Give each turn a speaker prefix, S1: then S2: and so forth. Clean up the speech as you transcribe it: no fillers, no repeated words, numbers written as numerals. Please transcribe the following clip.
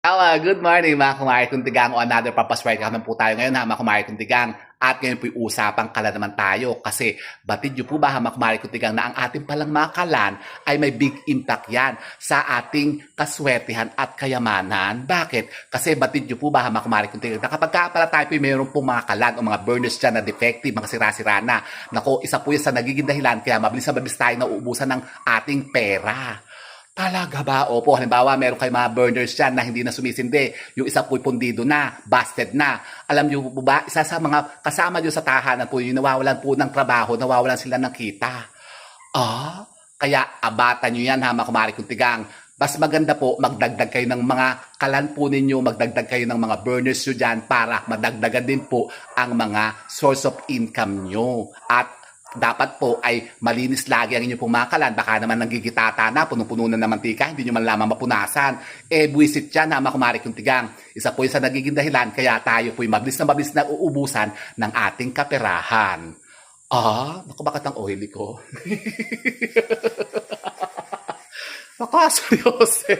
S1: Good morning mga kumari kuntigang o another papaswerte naman po tayo ngayon ha mga kumari kuntigang. At ngayon po'y usapang kalan naman tayo kasi batid niyo po ba mga kumari kuntigang na ang ating palang mga kalan ay may big impact yan sa ating kaswertihan at kayamanan. Bakit? Kasi batid niyo po ba mga kumari kuntigang na kapag ka pala tayo po'y mayroon pong mga kalan o mga burners dyan na defective, mga sira-sira na. Nako, isa po yan sa nagiging dahilan kaya mabilis na mabilis tayo na uubusan ng ating pera. Talaga ba? Opo, halimbawa, meron kayo mga burners dyan na hindi na sumisindi. Yung isa po'y pundido na, busted na. Alam niyo po ba, isa sa mga kasama niyo sa tahanan po, yung nawawalan po ng trabaho, nawawalan sila ng kita. Kaya abatan niyo yan ha, mga kumari kuntigang. Mas maganda po, magdagdag kayo ng mga kalan po ninyo, magdagdag kayo ng mga burners nyo dyan para madagdagan din po ang mga source of income nyo. At dapat po ay malinis lagi ang inyong pumakalan. Baka naman nanggigitata na, punong-puno na ng mantika, hindi nyo man lamang mapunasan. Buwisit yan ha, mga kumari kuntigang. Isa po yung sa nagiging dahilan, kaya tayo po'y mabilis na uubusan ng ating kaperahan. Naku, bakit ang oily ko? Nakaseryoso.